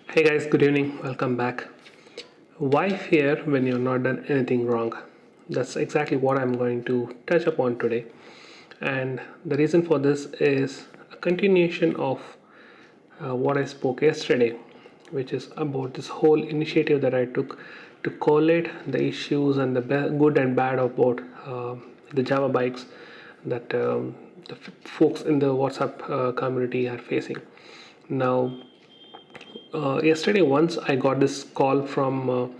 Hey guys, good evening. Welcome back. Why fear when you're not done anything wrong? That's exactly what I'm going to touch upon today. And the reason for this is a continuation of what I spoke yesterday, which is about this whole initiative that I took to collate the issues and the good and bad about the Java bikes that the folks in the WhatsApp community are facing. Now, yesterday once I got this call from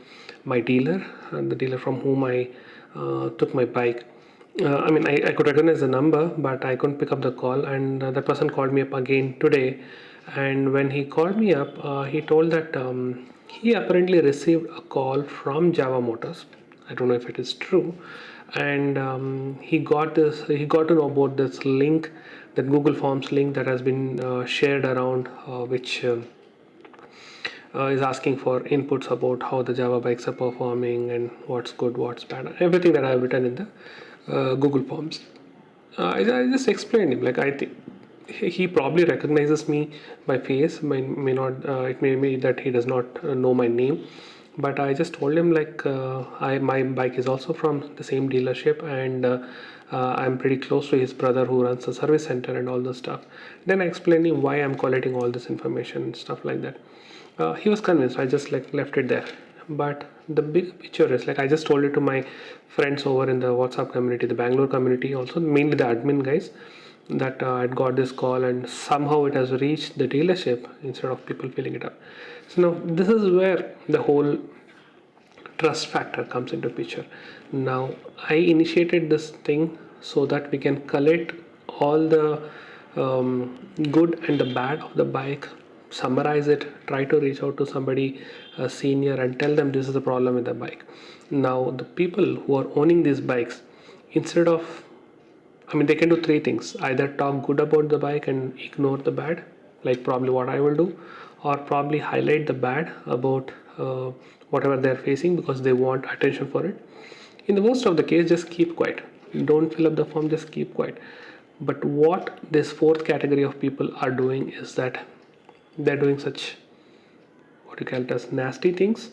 my dealer, the dealer from whom I took my bike. I could recognize the number, but I couldn't pick up the call, and that person called me up again today. And when he called me up, he told that he apparently received a call from Java Motors. I don't know if it is true, and he got to know about this link, that Google Forms link that has been shared around, which is asking for inputs about how the Java bikes are performing and what's good, what's bad, everything that I've written in the Google Forms. I just explained him, like, I think he probably recognizes me by face, may not. It may be that he does not know my name, but I just told him, like, I my bike is also from the same dealership, and I'm pretty close to his brother who runs the service center and all the stuff. Then I explained him why I'm collating all this information and stuff like that. He was convinced. I just like left it there. But the big picture is, like, I just told it to my friends over in the WhatsApp community, the Bangalore community, also mainly the admin guys, that I'd got this call and somehow it has reached the dealership instead of people filling it up. So now this is where the whole trust factor comes into picture. Now I initiated this thing so that we can collect all the good and the bad of the bike, summarize it, try to reach out to somebody senior and tell them this is the problem with the bike. Now the people who are owning these bikes, instead of, they can do three things: either talk good about the bike and ignore the bad, like probably what I will do, or probably highlight the bad about whatever they're facing because they want attention for it. In the worst of the case, just keep quiet. Don't fill up the form, just keep quiet. But what this fourth category of people are doing is that they're doing such, what you call it as, nasty things,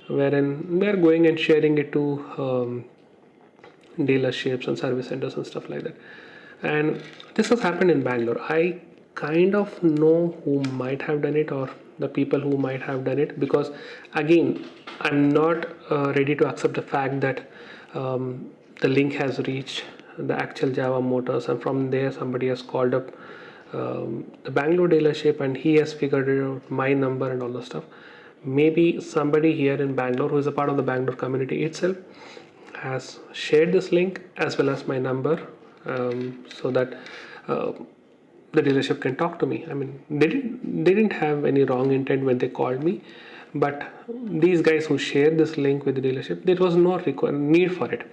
wherein they're going and sharing it to dealerships and service centers and stuff like that. And this has happened in Bangalore. I kind of know who might have done it, or the people who might have done it, because again, I'm not ready to accept the fact that the link has reached the actual Java Motors, and from there somebody has called up the Bangalore dealership and he has figured out my number and all the stuff. Maybe somebody here in Bangalore who is a part of the Bangalore community itself has shared this link as well as my number, so that uh, the dealership can talk to me. They didn't have any wrong intent when they called me, but these guys who shared this link with the dealership, there was no need for it.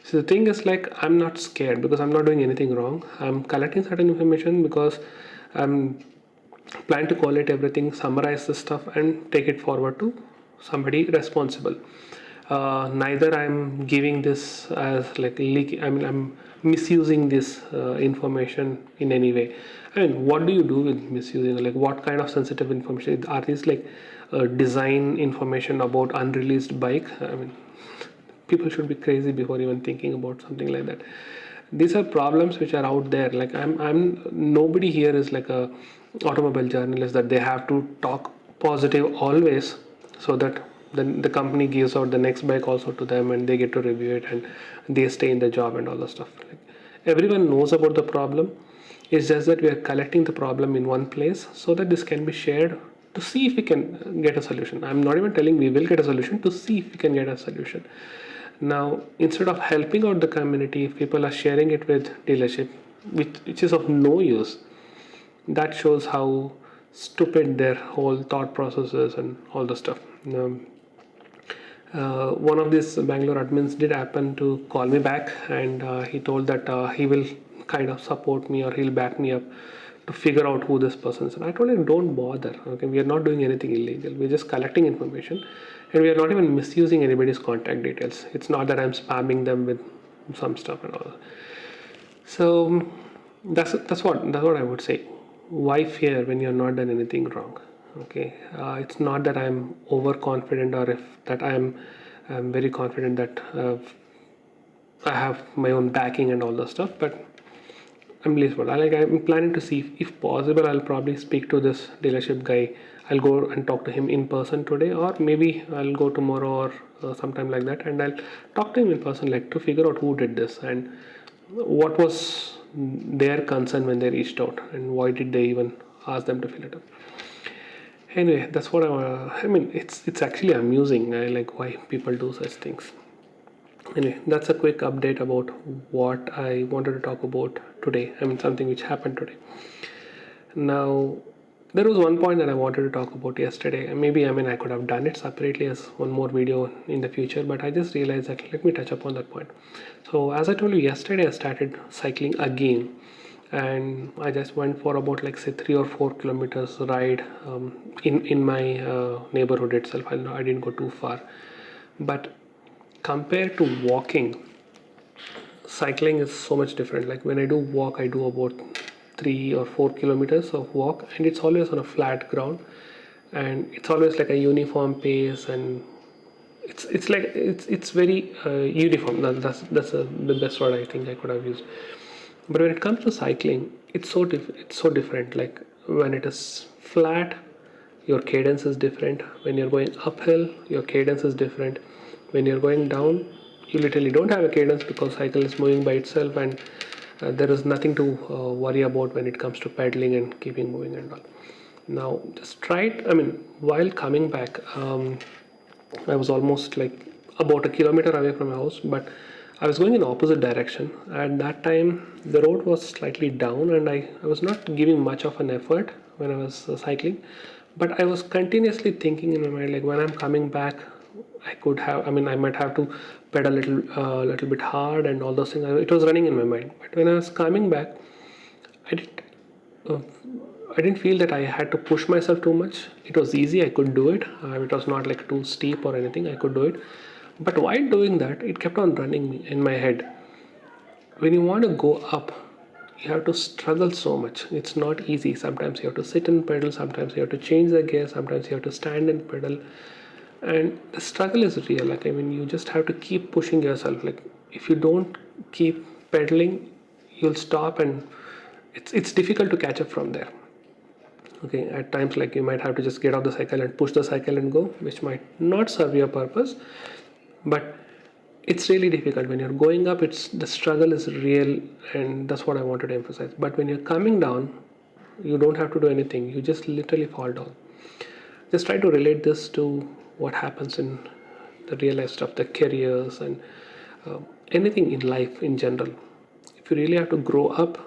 So the thing is, like, I'm not scared because I'm not doing anything wrong. I'm collecting certain information because I'm plan to collate everything, summarize the stuff, and take it forward to somebody responsible. Neither I'm giving this as like leak. I'm misusing this information in any way. What do you do with misusing? Like, what kind of sensitive information are these? Like, design information about unreleased bike? People should be crazy before even thinking about something like that. These are problems which are out there. Like, I'm nobody here is like a automobile journalist that they have to talk positive always, so that then the company gives out the next bike also to them and they get to review it and they stay in the job and all the stuff. Like, everyone knows about the problem. It's just that we are collecting the problem in one place so that this can be shared to see if we can get a solution. I'm not even telling we will get a solution, to see if we can get a solution. Now, instead of helping out the community, if people are sharing it with dealership, which is of no use, that shows how stupid their whole thought process is and all the stuff. One of these Bangalore admins did happen to call me back, and he told that he will kind of support me or he'll back me up to figure out who this person is. And I told him, don't bother. Okay, we are not doing anything illegal. We're just collecting information, and we are not even misusing anybody's contact details. It's not that I'm spamming them with some stuff and all. So that's what I would say. Why fear when you're not done anything wrong? Okay, it's not that I'm overconfident or if that I'm very confident that I have my own backing and all the stuff, but I'm blissful. I'm planning to see if possible. I'll probably speak to this dealership guy. I'll go and talk to him in person today, or maybe I'll go tomorrow or sometime like that, and I'll talk to him in person, like to figure out who did this and what was their concern when they reached out, and why did they even ask them to fill it up. Anyway, that's what I mean. It's actually amusing. I like why people do such things. Anyway, that's a quick update about what I wanted to talk about today. I mean, something which happened today. Now, there was one point that I wanted to talk about yesterday. And maybe, I mean, I could have done it separately as one more video in the future, but I just realized that let me touch upon that point. So, as I told you yesterday, I started cycling again, and I just went for about like say 3 or 4 kilometers ride in my neighborhood itself. I didn't go too far, but compared to walking, cycling is so much different. Like when I do walk, I do about 3 or 4 kilometers of walk, and it's always on a flat ground, and it's always like a uniform pace, and it's like it's very uniform. That's the best word I think I could have used. But when it comes to cycling, it's so different. Like when it is flat, your cadence is different. When you're going uphill, your cadence is different. When you're going down, you literally don't have a cadence because cycle is moving by itself, and there is nothing to worry about when it comes to pedaling and keeping moving and all. Now just try it. I mean, while coming back, I was almost like about a kilometer away from my house, but I was going in the opposite direction. At that time, the road was slightly down, and I was not giving much of an effort when I was cycling. But I was continuously thinking in my mind, like when I'm coming back, I could have, I mean, I might have to pedal little bit hard and all those things. It was running in my mind. But when I was coming back, I did uh, I didn't feel that I had to push myself too much. It was easy, I could do it. It was not like too steep or anything, I could do it. But while doing that, it kept on running in my head. When you want to go up, you have to struggle so much. It's not easy. Sometimes you have to sit and pedal, sometimes you have to change the gear, sometimes you have to stand and pedal. And the struggle is real. Like, I mean, you just have to keep pushing yourself. Like, if you don't keep pedaling, you'll stop, and it's difficult to catch up from there. Okay, at times like you might have to just get off the cycle and push the cycle and go, which might not serve your purpose, but it's really difficult. When you're going up, it's the struggle is real, and that's what I wanted to emphasize. But when you're coming down, you don't have to do anything, you just literally fall down. Just try to relate this to what happens in the real life stuff, the careers and anything in life in general. If you really have to grow up,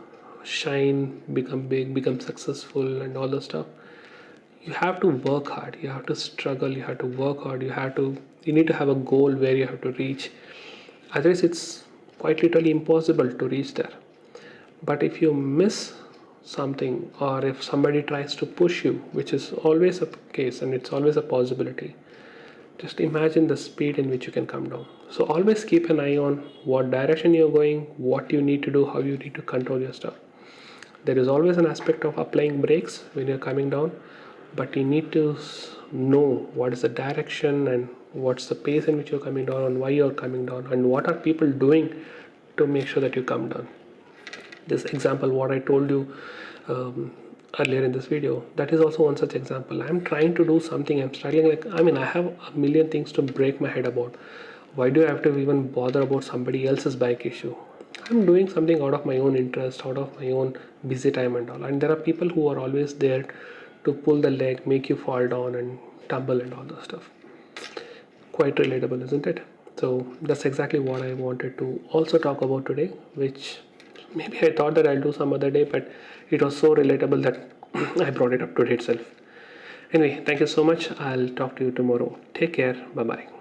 shine, become big, become successful, and all the stuff, you have to work hard. You have to struggle. You have to work hard. You need to have a goal where you have to reach. Otherwise, it's quite literally impossible to reach there. But if you miss something, or if somebody tries to push you, which is always a case and it's always a possibility, just imagine the speed in which you can come down. So always keep an eye on what direction you're going, what you need to do, how you need to control your stuff. There is always an aspect of applying brakes when you're coming down, but you need to know what is the direction and what's the pace in which you're coming down, and why you're coming down, and what are people doing to make sure that you come down. This example, what I told you earlier in this video, that is also one such example. I'm trying to do something, I'm struggling. Like, I mean, I have a million things to break my head about. Why do I have to even bother about somebody else's bike issue? I'm doing something out of my own interest, out of my own busy time and all. And there are people who are always there to pull the leg, make you fall down and tumble and all that stuff. Quite relatable, isn't it? So that's exactly what I wanted to also talk about today, which maybe I thought that I'll do some other day, but it was so relatable that I brought it up today itself. Anyway, thank you so much. I'll talk to you tomorrow. Take care. Bye bye.